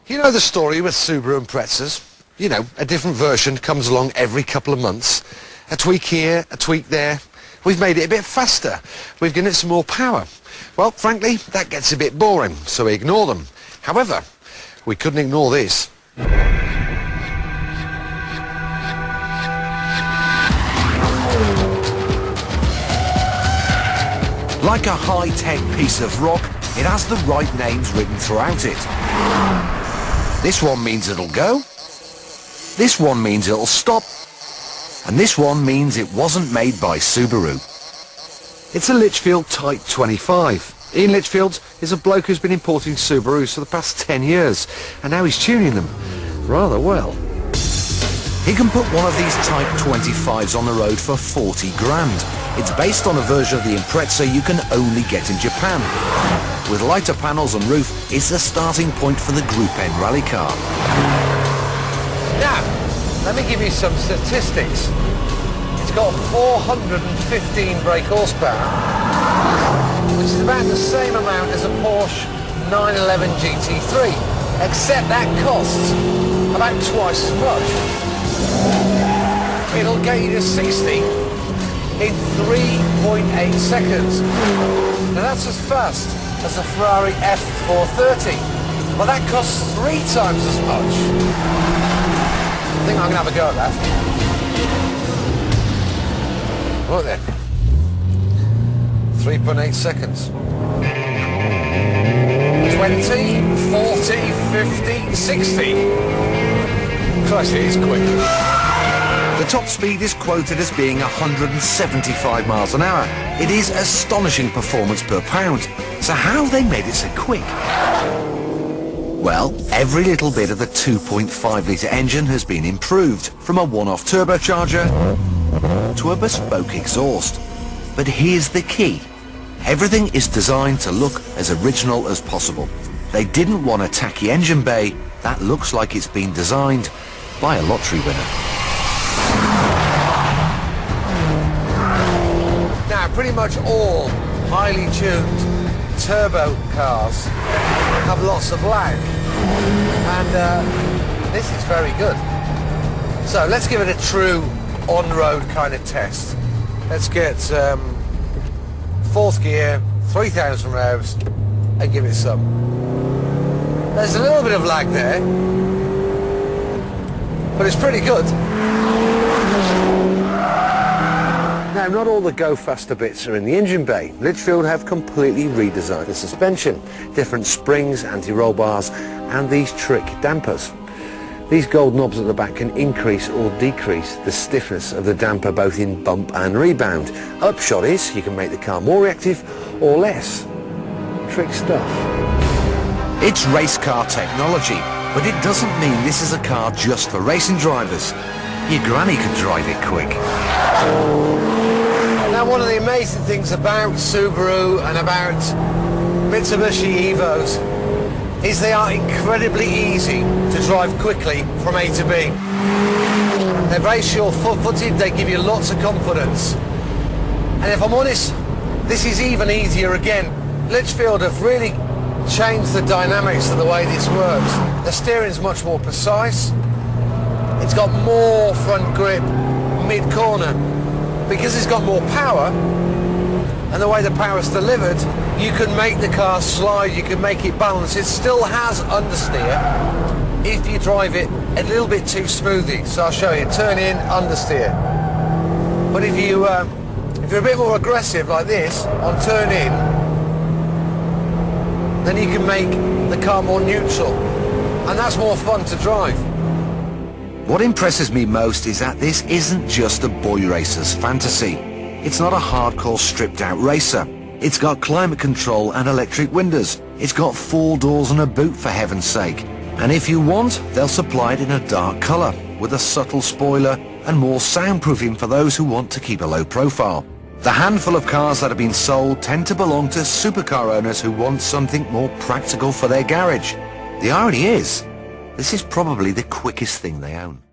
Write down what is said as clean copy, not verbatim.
You know the story with Subaru Imprezas? You know, a different version comes along every couple of months. A tweak here, a tweak there. We've made it a bit faster. We've given it some more power. Well, frankly, that gets a bit boring, so we ignore them. However, we couldn't ignore this. Like a high-tech piece of rock, it has the right names written throughout it. This one means it'll go, this one means it'll stop, and this one means it wasn't made by Subaru. It's a Litchfield Type 25. Ian Litchfield is a bloke who's been importing Subarus for the past 10 years, and now he's tuning them rather well. He can put one of these Type 25s on the road for 40 grand. It's based on a version of the Impreza you can only get in Japan. With lighter panels and roof, it's the starting point for the Group N rally car. Now, let me give you some statistics. It's got 415 brake horsepower, which is about the same amount as a Porsche 911 GT3, except that costs about twice as much. It'll get you to 60 in 3.8 seconds. Now that's as fast as a Ferrari F430, but that costs 3 times as much. I think I'm going to have a go at that. Look then. 3.8 seconds. 20, 40, 50, 60. Christ, it is quick. The top speed is quoted as being 175 miles an hour. It is astonishing performance per pound. So how have they made it so quick? Well, every little bit of the 2.5 litre engine has been improved, from a one-off turbocharger to a bespoke exhaust. But here's the key. Everything is designed to look as original as possible. They didn't want a tacky engine bay that looks like it's been designed by a lottery winner. Now, pretty much all highly tuned turbo cars have lots of lag, and this is very good. So let's give it a true on-road kind of test. Let's get 4th gear, 3,000 revs, and give it some. There's a little bit of lag there, but it's pretty good. Now, not all the go faster bits are in the engine bay. Litchfield have completely redesigned the suspension. Different springs, anti-roll bars, and these trick dampers. These gold knobs at the back can increase or decrease the stiffness of the damper both in bump and rebound. Upshot is you can make the car more reactive or less. Trick stuff. It's race car technology, but it doesn't mean this is a car just for racing drivers. Your granny can drive it quick. Now, one of the amazing things about Subaru and about Mitsubishi Evos is they are incredibly easy to drive quickly from A to B. They're very sure-footed, they give you lots of confidence. And if I'm honest, this is even easier again. Litchfield have really changed the dynamics of the way this works. The steering's much more precise. It's got more front grip mid-corner. Because it's got more power, and the way the power is delivered, you can make the car slide, you can make it balance. It still has understeer if you drive it a little bit too smoothly. So I'll show you. Turn in, understeer. But if you're a bit more aggressive like this on turn in, then you can make the car more neutral, and that's more fun to drive. What impresses me most is that this isn't just a boy racer's fantasy. It's not a hardcore stripped-out racer. It's got climate control and electric windows. It's got 4 doors and a boot, for heaven's sake. And if you want, they'll supply it in a dark colour, with a subtle spoiler and more soundproofing for those who want to keep a low profile. The handful of cars that have been sold tend to belong to supercar owners who want something more practical for their garage. The irony is, this is probably the quickest thing they own.